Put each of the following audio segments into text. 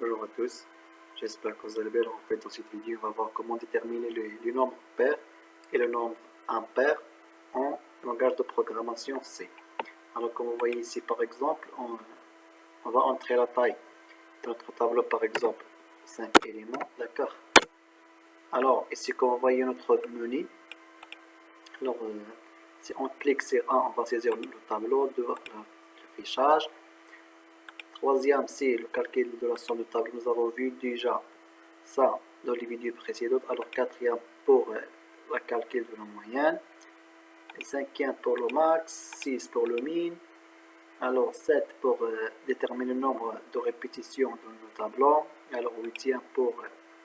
Bonjour à tous, j'espère que vous allez bien. En fait, dans cette vidéo, on va voir comment déterminer le nombre pair et le nombre impair en langage de programmation C. Alors, comme vous voyez ici, par exemple, on va entrer la taille de notre tableau, par exemple, 5 éléments, d'accord. Alors, ici, comme vous voyez notre menu, alors, si on clique sur 1, on va saisir le tableau, 2, l'affichage. Troisième, c'est le calcul de la somme de table. Nous avons vu déjà ça dans les vidéos précédentes. Alors, quatrième pour le calcul de la moyenne. Et cinquième pour le max. 6 pour le min. Alors, 7 pour déterminer le nombre de répétitions dans le tableau. Alors, huitième pour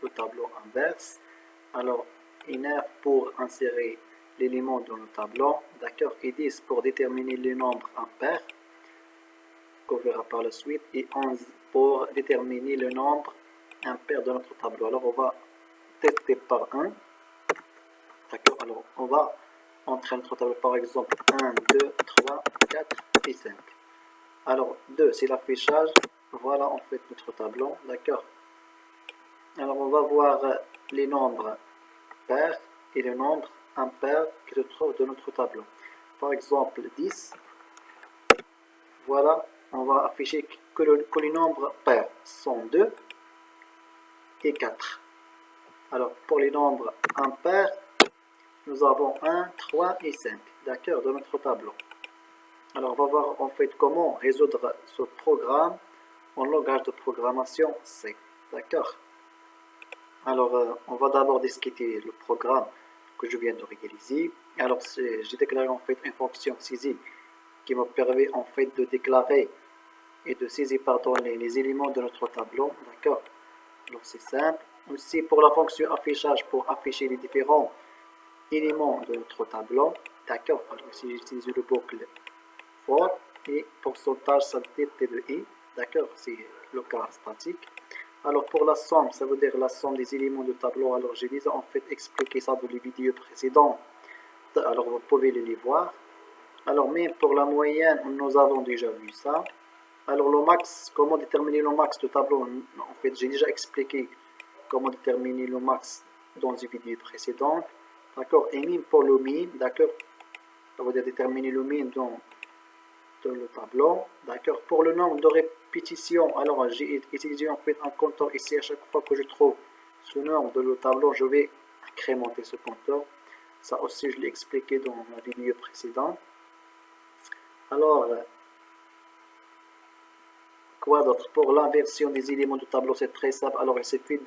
le tableau inverse. Alors, 9 pour insérer l'élément dans le tableau. D'accord. Et 10 pour déterminer les nombres impairs, qu'on verra par la suite, et 11 pour déterminer le nombre impair de notre tableau. Alors on va tester par 1. D'accord, alors on va entrer notre tableau, par exemple 1, 2, 3, 4 et 5. Alors 2 c'est l'affichage, voilà en fait notre tableau, d'accord. Alors on va voir les nombres pairs et les nombres impairs qui se trouvent dans notre tableau. Par exemple 10, voilà, on va afficher que les nombres pairs sont 2 et 4. Alors, pour les nombres impairs, nous avons 1, 3 et 5, d'accord, dans notre tableau. Alors, on va voir en fait comment résoudre ce programme en langage de programmation C, d'accord. Alors, on va d'abord discuter le programme que je viens de réaliser. Alors, j'ai déclaré en fait une fonction saisie qui me permet en fait de déclarer et de saisir les éléments de notre tableau, d'accord. Alors c'est simple. Aussi pour la fonction affichage, pour afficher les différents éléments de notre tableau, d'accord. Alors ici j'utilise le boucle for et pourcentage ça veut dire T de I, d'accord, c'est le cas statique. Alors pour la somme, ça veut dire la somme des éléments de tableau. Alors j'ai déjà en fait expliqué ça dans les vidéos précédentes, alors vous pouvez les voir. Alors même pour la moyenne, nous avons déjà vu ça. Alors le max, comment déterminer le max de tableau? En fait, j'ai déjà expliqué comment déterminer le max dans une vidéo précédente. D'accord. Et même pour le min, d'accord. Ça veut dire déterminer le min dans le tableau. D'accord. Pour le nombre de répétitions, alors j'ai utilisé en fait un compteur ici. À chaque fois que je trouve ce nombre dans le tableau, je vais incrémenter ce compteur. Ça aussi, je l'ai expliqué dans la vidéo précédente. Alors, quoi d'autre? Pour l'inversion des éléments du tableau, c'est très simple. Alors, il suffit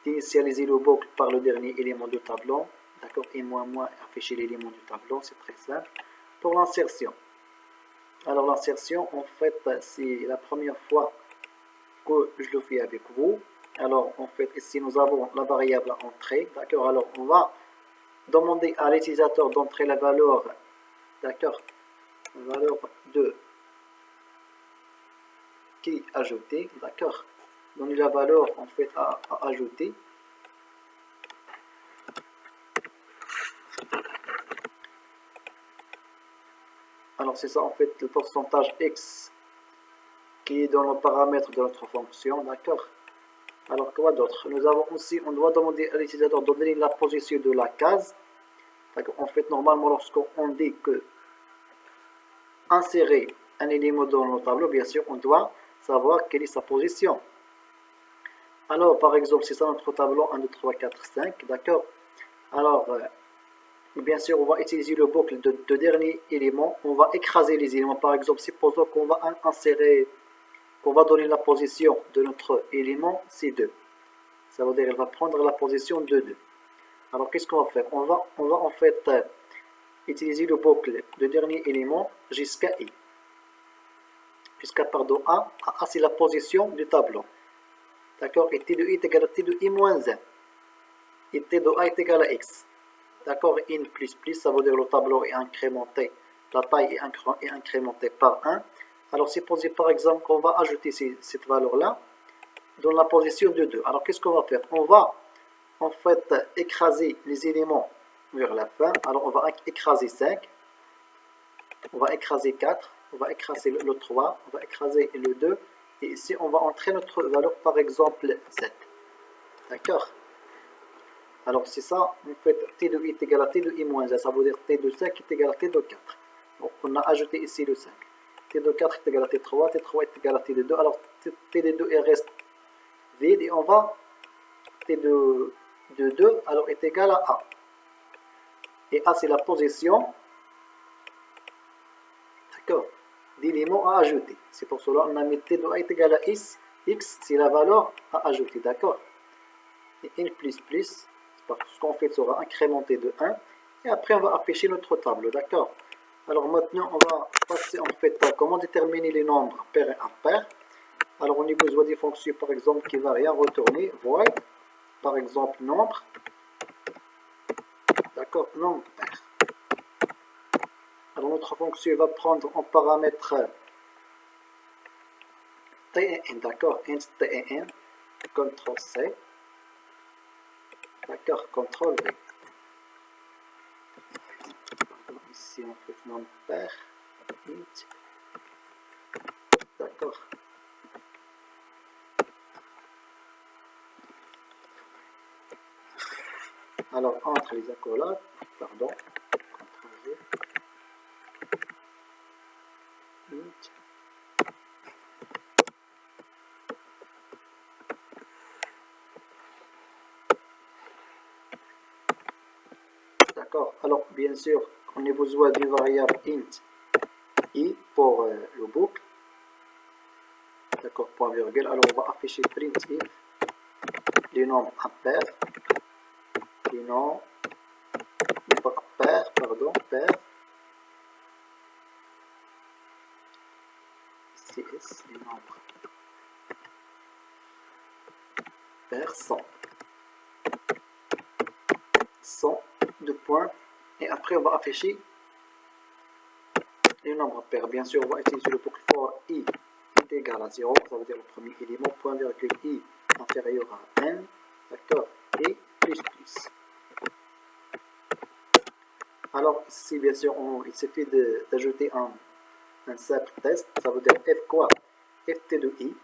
d'initialiser le boucle par le dernier élément du tableau. D'accord? Et moins, afficher l'élément du tableau, c'est très simple. Pour l'insertion. Alors, l'insertion, en fait, c'est la première fois que je le fais avec vous. Alors, en fait, ici, nous avons la variable entrée. D'accord? Alors, on va demander à l'utilisateur d'entrer la valeur, d'accord? La valeur de qui ajouter, d'accord, donner la valeur en fait à ajouter. Alors c'est ça en fait le pourcentage x qui est dans le paramètre de notre fonction, d'accord. Alors quoi d'autre? Nous avons aussi, on doit demander à l'utilisateur de donner la position de la case. En fait normalement lorsqu'on dit que insérer un élément dans le tableau, bien sûr on doit savoir quelle est sa position. Alors, par exemple, c'est ça notre tableau 1, 2, 3, 4, 5, d'accord. Alors, bien sûr, on va utiliser le boucle de dernier élément. On va écraser les éléments. Par exemple, supposons qu'on va insérer, qu'on va donner la position de notre élément C2. Ça veut dire qu'elle va prendre la position de 2. Alors, qu'est-ce qu'on va faire? On va en fait utiliser le boucle de dernier élément jusqu'à I. Jusqu'à, pardon, A. A, c'est la position du tableau. D'accord, et T de I est égal à T de I moins 1. Et T de A est égal à X. D'accord, in plus plus, ça veut dire le tableau est incrémenté, la taille est incrémentée par 1. Alors, supposez par exemple qu'on va ajouter cette valeur-là dans la position de 2. Alors, qu'est-ce qu'on va faire? On va en fait écraser les éléments vers la fin. Alors, on va écraser 5, on va écraser 4, on va écraser le 3, on va écraser le 2 Et ici, on va entrer notre valeur, par exemple, 7. D'accord? Alors, c'est ça, en fait, t de i est égal à t de i moins 1. Ça veut dire t de 5 est égal à t de 4. Donc, on a ajouté ici le 5. T de 4 est égal à t3. T3 est égal à t de 2. Alors, t de 2 reste vide. Et on va, t de 2, alors, est égal à a. Et a, c'est la position, d'accord, d'élément à ajouter. C'est pour cela qu'on a mis t de a est égal à x. X, c'est la valeur à ajouter, d'accord? Et n plus plus, parce qu'en fait, sera incrémenté de 1. Et après, on va afficher notre table, d'accord? Alors maintenant, on va passer en fait à comment déterminer les nombres paires et impaires. Alors, on a besoin des fonctions, par exemple, qui ne va rien retourner. Void, par exemple, nombre. D'accord, nombre pair. Alors, notre fonction va prendre en paramètre t et n, d'accord, int t et n, CTRL C, d'accord, CTRL V. Ici, on fait nombre pair, int, d'accord. Alors, entre les accolades, pardon, CTRL V, int. D'accord. Alors, bien sûr, on a besoin d'une variable int i pour le boucle. D'accord, point virgule. Alors, on va afficher print if les nombres impairs. Les nombres pairs, pardon, pairs. CS, les nombres pairs 100. 100 de points. Et après, on va afficher les nombres pairs. Bien sûr, on va utiliser le boucle for i est égal à 0. Ça veut dire le premier élément, point virgule i inférieur à n. D'accord. Et plus plus. Alors ici, bien sûr, il suffit d'ajouter un simple test. Ça veut dire f quoi? Ft de i.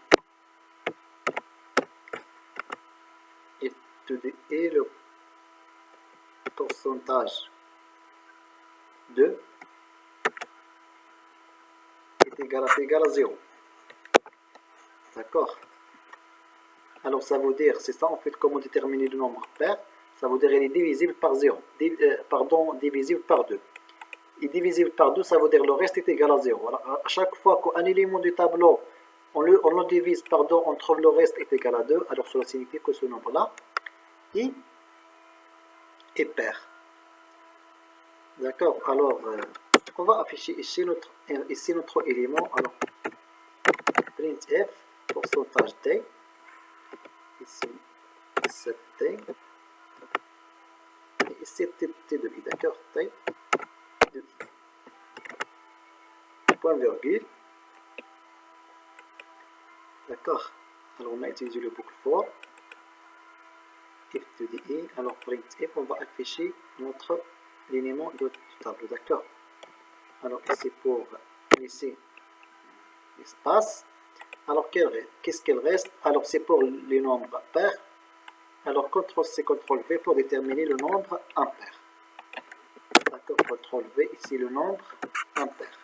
Ft de i, le pourcentage de est égal à 0. D'accord? Alors ça veut dire, c'est ça en fait comment déterminer le nombre pair. Ça veut dire il est divisible par 0. Divisible par 2. Et divisible par 2, ça veut dire le reste est égal à 0. Alors, à chaque fois qu'un élément du tableau, on le divise par 2, on trouve le reste est égal à 2. Alors cela signifie que ce nombre-là est pair. D'accord? Alors, on va afficher ici notre élément. Alors, printf, pourcentage t. Ici, 7t. Et ici, t de i. D'accord? T de i. Point virgule. D'accord? Alors, on a utilisé le boucle for. If de i. Alors, printf, on va afficher notre l'élément de table. D'accord? Alors, ici, pour laisser l'espace. Alors, qu'est-ce qu'il reste? Alors, c'est pour les nombres pairs. Alors, CTRL-C, CTRL-V pour déterminer le nombre impair. D'accord, CTRL-V, ici le nombre impair.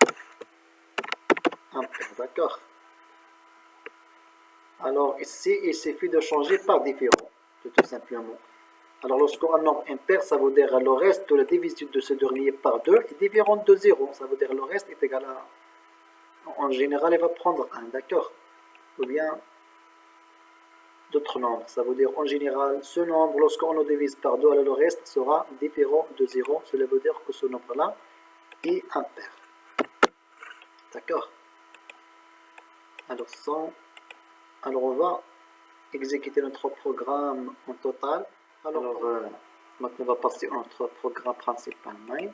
Impair, d'accord. Alors, ici, il suffit de changer par différent, tout simplement. Alors, lorsqu'on a un nombre impair, ça veut dire le reste de la division de ce dernier par 2 est différent de 0. Ça veut dire le reste est égal à... En général, il va prendre 1, d'accord? Ou bien d'autres nombres. Ça veut dire en général, ce nombre, lorsqu'on le divise par 2, alors le reste sera différent de 0. Cela veut dire que ce nombre-là est impair. D'accord? Alors, alors, on va exécuter notre programme en total. Alors, maintenant, on va passer à notre programme principal main.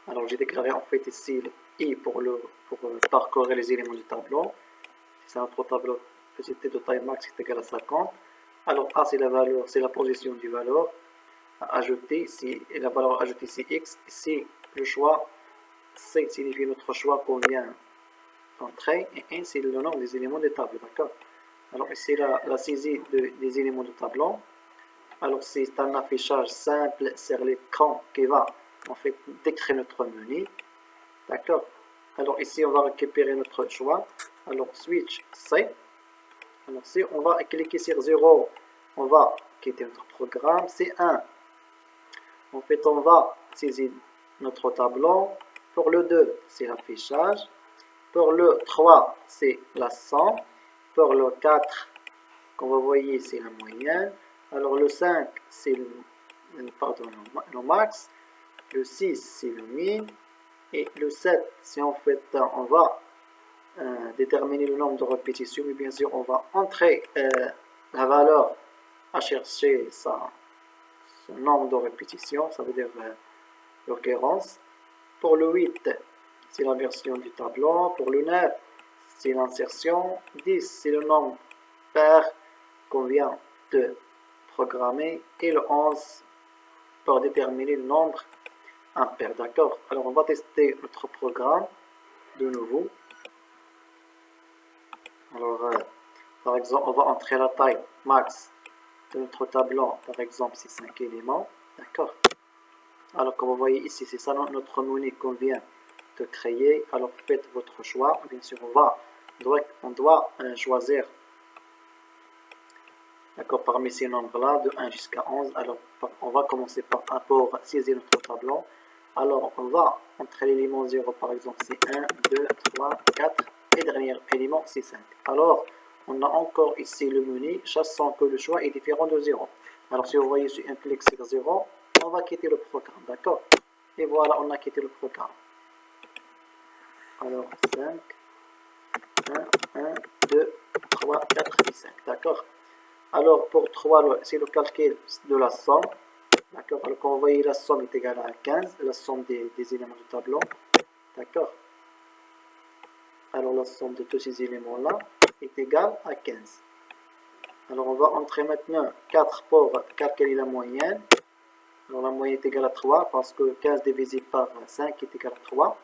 Alors, j'ai déclaré en fait ici le i pour parcourir les éléments du tableau. C'est notre tableau petite de taille max est égal à 50. Alors, A, c'est la valeur, c'est la position du valeur à ajouter ici, et la valeur ajoutée c'est x. Ici, le choix, C signifie notre choix convient entrée et 1 c'est le nombre des éléments du tableau, d'accord. Alors ici la saisie des éléments du tableau. Alors c'est un affichage simple sur l'écran qui va en fait décrire notre menu, d'accord. Alors ici on va récupérer notre choix. Alors switch C. Alors si on va cliquer sur 0, on va quitter notre programme. C1, en fait on va saisir notre tableau. Pour le 2 c'est l'affichage. Pour le 3 c'est la somme. Pour le 4, comme vous voyez, c'est la moyenne. Alors le 5 c'est le max. Le 6 c'est le min. Et le 7, si en fait on va déterminer le nombre de répétitions, mais bien sûr on va entrer la valeur à chercher son nombre de répétitions, ça veut dire l'occurrence. Pour le 8, c'est la version du tableau. Pour le 9, c'est l'insertion. 10, c'est le nombre pair qu'on vient de programmer. Et le 11, pour déterminer le nombre impair. D'accord. Alors on va tester notre programme de nouveau. Alors, par exemple, on va entrer la taille max de notre tableau. Par exemple, c'est 5 éléments. D'accord. Alors, comme vous voyez ici, c'est ça notre menu qu'on vient de créer. Alors, faites votre choix. Bien sûr, on doit choisir, d'accord, parmi ces nombres-là, de 1 jusqu'à 11. Alors, on va commencer par saisir notre tableau. Alors, on va entrer l'élément 0, par exemple, c'est 1, 2, 3, 4. Et dernier élément, c'est 5. Alors, on a encore ici le menu, sachant que le choix est différent de 0. Alors, si vous voyez, si un clic sur 0, on va quitter le programme, d'accord. Et voilà, on a quitté le programme. Alors, 5, 1, 2, 3, 4 et 5, d'accord. Alors, pour 3, c'est le calcul de la somme. D'accord. Alors, quand vous voyez, la somme est égale à 15, la somme des éléments du tableau. D'accord. Alors, la somme de tous ces éléments-là est égale à 15. Alors, on va entrer maintenant 4 pour calculer la moyenne. Alors, la moyenne est égale à 3 parce que 15 divisé par 5 est égal à 3.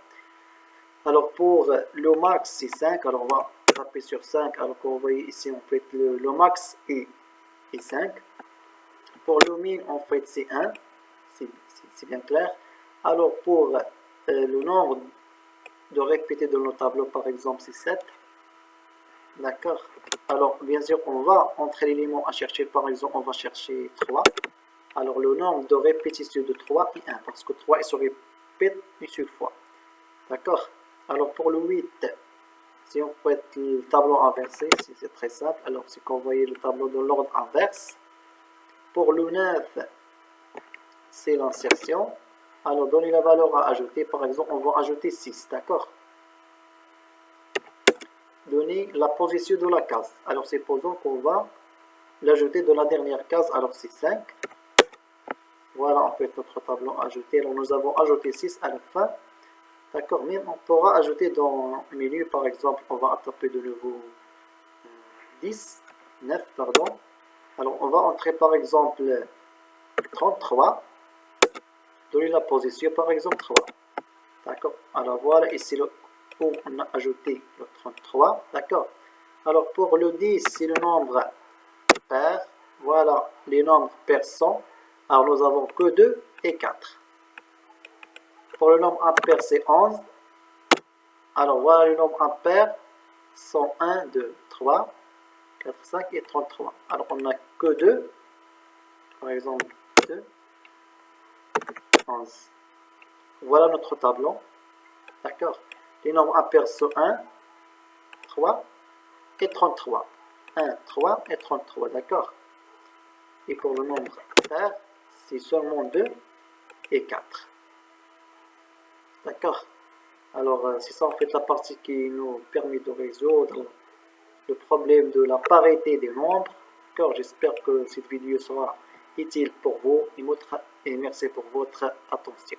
Alors, pour le max, c'est 5. Alors, on va taper sur 5. Alors, comme vous voyez ici, en fait, le max est 5. Pour le min, en fait, c'est 1. C'est bien clair. Alors, pour le nombre de répétés dans le tableau, par exemple, c'est 7. D'accord. Alors, bien sûr, on va entrer l'élément à chercher. Par exemple, on va chercher 3. Alors, le nombre de répétitions de 3 est 1, parce que 3 il se répète une seule fois. D'accord. Alors, pour le 8, si on fait le tableau inversé, c'est très simple. Alors, si vous voyez le tableau de l'ordre inverse. Pour le 9, c'est l'insertion. Alors, donner la valeur à ajouter. Par exemple, on va ajouter 6. D'accord. Donner la position de la case. Alors, supposons qu'on va l'ajouter de la dernière case. Alors, c'est 5. Voilà, en fait, notre tableau ajouté. Alors, nous avons ajouté 6 à la fin. D'accord, mais on pourra ajouter dans le milieu, par exemple, on va taper de nouveau 9, pardon. Alors, on va entrer, par exemple, 33. Donner la position, par exemple, 3. D'accord. Alors, voilà, ici, où on a ajouté le 33. D'accord. Alors, pour le 10, c'est le nombre pair. Voilà, les nombres pairs sont. Alors, nous avons que 2 et 4. Pour le nombre impair, c'est 11. Alors, voilà le nombre impair. Sont 1, 2, 3, 4, 5 et 33. Alors, on n'a que 2. Par exemple, 2, 11. Voilà notre tableau. D'accord. Les nombres impairs sont 1, 3 et 33. 1, 3 et 33. D'accord. Et pour le nombre pair, c'est seulement 2 et 4. D'accord. Alors, c'est ça en fait la partie qui nous permet de résoudre le problème de la parité des nombres. D'accord. J'espère que cette vidéo sera utile pour vous et merci pour votre attention.